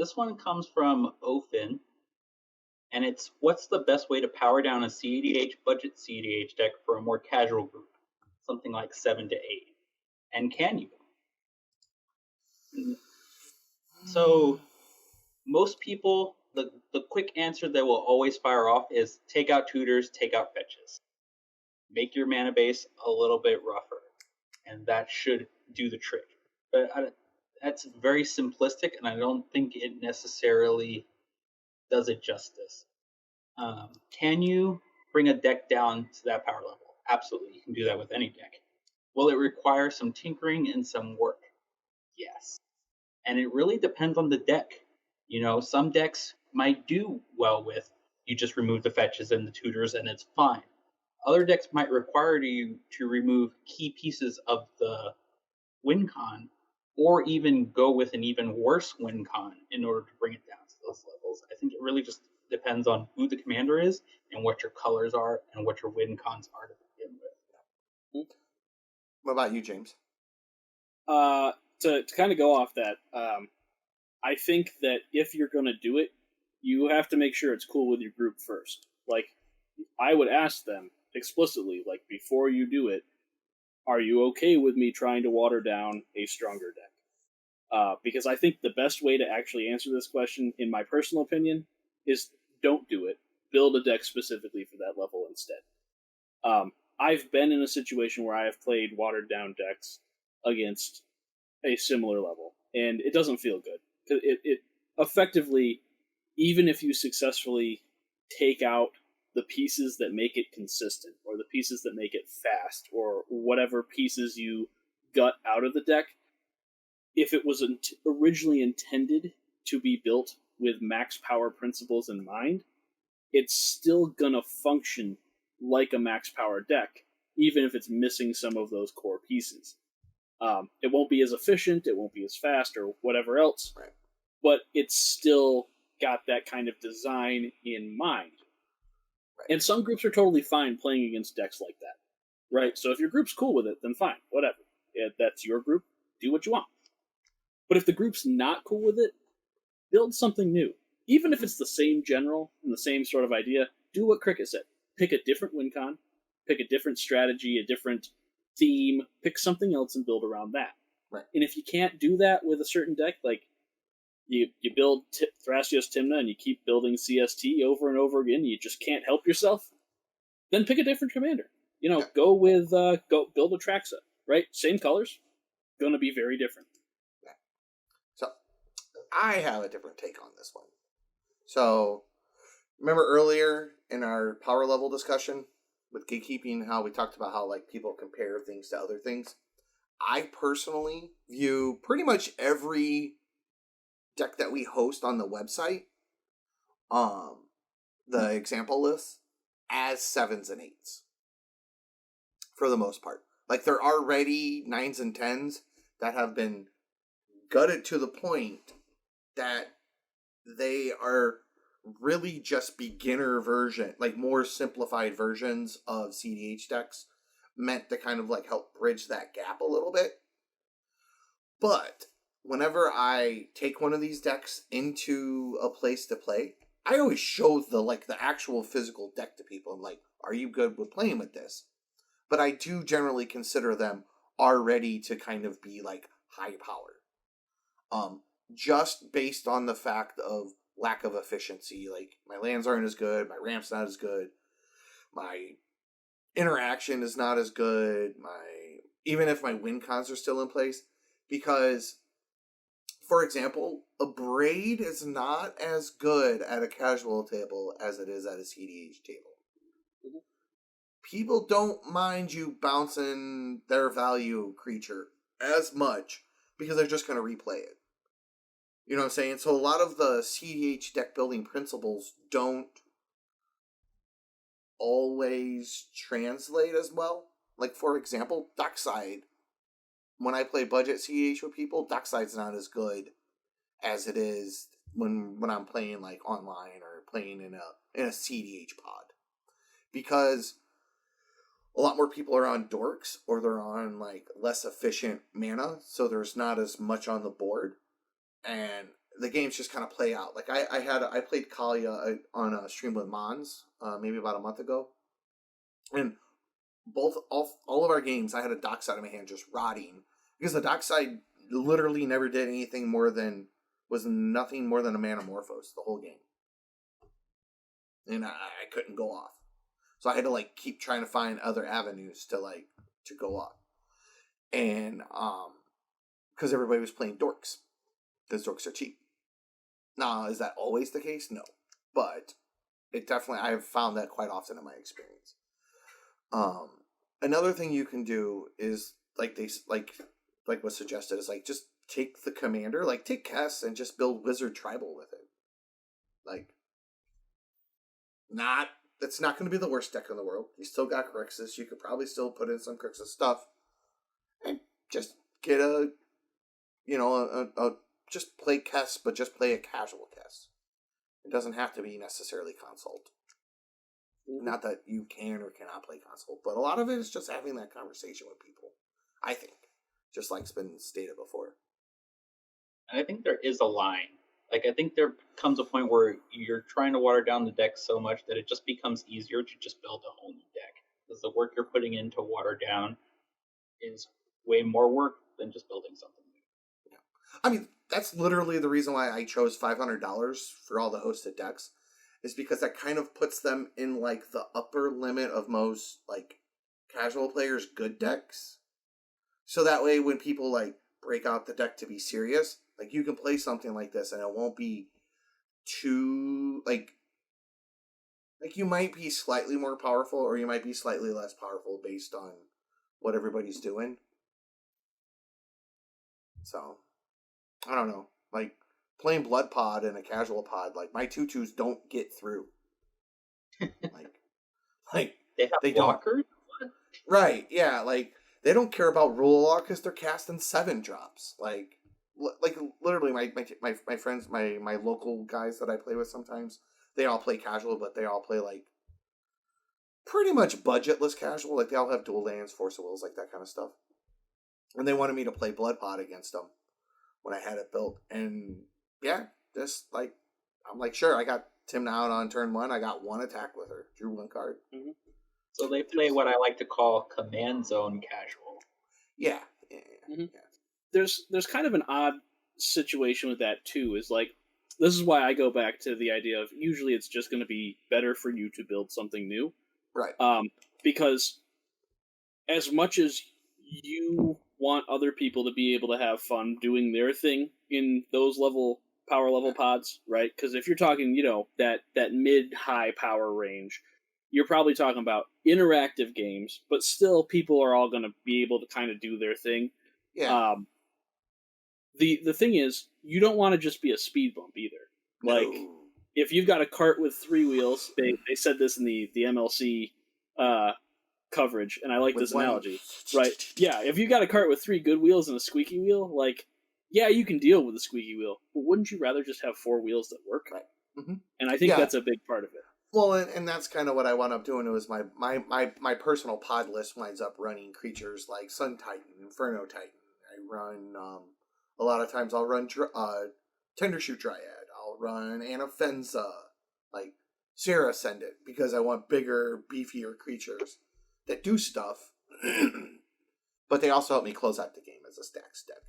this one comes from Ofin, and it's what's the best way to power down a cEDH budget cEDH deck for a more casual group, something like 7 to 8, and can you? So most people, the quick answer that will always fire off is take out tutors, take out fetches. Make your mana base a little bit rougher, and that should do the trick. But that's very simplistic, and I don't think it necessarily does it justice. Can you bring a deck down to that power level? Absolutely, you can do that with any deck. Will it require some tinkering and some work? Yes. And it really depends on the deck. You know, some decks might do well with you just remove the fetches and the tutors and it's fine. Other decks might require you to remove key pieces of the win con, or even go with an even worse win con in order to bring it down to those levels. I think it really just depends on who the commander is and what your colors are and what your win cons are to begin with. What about you, James? To kind of go off that, I think that if you're going to do it, you have to make sure it's cool with your group first. Like, I would ask them explicitly, like, before you do it, are you okay with me trying to water down a stronger deck? Because I think the best way to actually answer this question, in my personal opinion, is don't do it. Build a deck specifically for that level instead. I've been in a situation where I have played watered down decks against a similar level, and it doesn't feel good. It effectively, even if you successfully take out the pieces that make it consistent, or the pieces that make it fast, or whatever pieces you gut out of the deck, if it was originally intended to be built with max power principles in mind, it's still gonna function like a max power deck, even if it's missing some of those core pieces. It won't be as efficient, it won't be as fast, or whatever else, right, but it's still got that kind of design in mind. Right. And some groups are totally fine playing against decks like that, right? So if your group's cool with it, then fine, whatever. If that's your group, do what you want. But if the group's not cool with it, build something new. Even if it's the same general and the same sort of idea, do what Cricket said. Pick a different win con, pick a different strategy, a different theme, pick something else and build around that. Right. And if you can't do that with a certain deck, like you build Thrasios Tymna and you keep building CST over and over again, you just can't help yourself, then pick a different commander. You know, go with, go build a Traxa, right? Same colors, gonna be very different. Yeah. So, I have a different take on this one. So, remember earlier in our power level discussion with gatekeeping, how we talked about how like people compare things to other things? I personally view pretty much every deck that we host on the website, the example list, as 7s and 8s. For the most part. Like, there are already 9s and 10s that have been gutted to the point that they are really just beginner version, like more simplified versions of cEDH decks, meant to kind of like help bridge that gap a little bit. But whenever I take one of these decks into a place to play, I always show the actual physical deck to people. I'm like, are you good with playing with this? But I do generally consider them already to kind of be like high power. Just based on the fact of lack of efficiency. Like, my lands aren't as good, my ramp's not as good, my interaction is not as good, even if my win cons are still in place. Because, for example, a Braid is not as good at a casual table as it is at a cEDH table. Mm-hmm. People don't mind you bouncing their value creature as much because they're just going to replay it. You know what I'm saying? So a lot of the cEDH deck building principles don't always translate as well. Like, for example, Dockside. When I play budget cEDH with people, Dockside's not as good as it is when I'm playing like online or playing in a cEDH pod. Because a lot more people are on dorks, or they're on like less efficient mana, so there's not as much on the board. And the games just kind of play out. Like I played Kalia on a stream with Mons maybe about a month ago, and all of our games I had a dockside in my hand just rotting because the dockside literally never did anything was nothing more than a Manamorphose the whole game, and I couldn't go off, so I had to like keep trying to find other avenues to go off, and because everybody was playing dorks, because dorks are cheap. Now, is that always the case? No. But it definitely, I've found that quite often in my experience. Another thing you can do is, like what's suggested, is like just take the commander, like take Kess and just build Wizard Tribal with it. Like, it's not going to be the worst deck in the world. You still got Grixis. You could probably still put in some Grixis stuff. And just get just play Kess, but just play a casual Kess. It doesn't have to be necessarily consult. Not that you can or cannot play consult, but a lot of it is just having that conversation with people, I think. Just like it's been stated before. And I think there is a line. Like, I think there comes a point where you're trying to water down the deck so much that it just becomes easier to just build a whole new deck. Because the work you're putting in to water down is way more work than just building something new. Yeah. I mean, that's literally the reason why I chose $500 for all the hosted decks, is because that kind of puts them in like the upper limit of most like casual players' good decks. So that way when people like break out the deck to be serious, like you can play something like this and it won't be too like you might be slightly more powerful or you might be slightly less powerful based on what everybody's doing. So I don't know. Like, playing Blood Pod in a casual pod, like, my 2/2s don't get through. like They have blockers? What? Right, yeah, like, they don't care about rule law because they're casting 7 drops. Like literally, my friends, my local guys that I play with sometimes, they all play casual, but they all play, like, pretty much budgetless casual. Like, they all have dual lands, Force of Wills, like, that kind of stuff. And they wanted me to play Blood Pod against them when I had it built. And yeah, I'm like, sure, I got Tim out on turn 1. I got 1 attack with her. Drew 1 card. Mm-hmm. So they play what I like to call command zone casual. Yeah. Mm-hmm. Yeah. There's kind of an odd situation with that too, is like, this is why I go back to the idea of usually it's just going to be better for you to build something new. Right. Because as much as you want other people to be able to have fun doing their thing in those power level pods, right? Because if you're talking, that mid-high power range, you're probably talking about interactive games, but still people are all going to be able to kind of do their thing. Yeah. The thing is, you don't want to just be a speed bump either. Like, if you've got a cart with 3 wheels, they said this in the MLC coverage, and I like this analogy, right? Yeah, if you got a cart with 3 good wheels and a squeaky wheel, like, yeah, you can deal with a squeaky wheel, but wouldn't you rather just have 4 wheels that work? Right. Mm-hmm. And I think that's a big part of it. Well, and that's kind of what I wound up doing. It was my personal pod list winds up running creatures like Sun Titan, Inferno Titan. I run a lot of times I'll run Tendershoot Dryad. I'll run Anafenza, like Sarah Ascendant, because I want bigger, beefier creatures that do stuff, but they also help me close out the game as a stacks deck.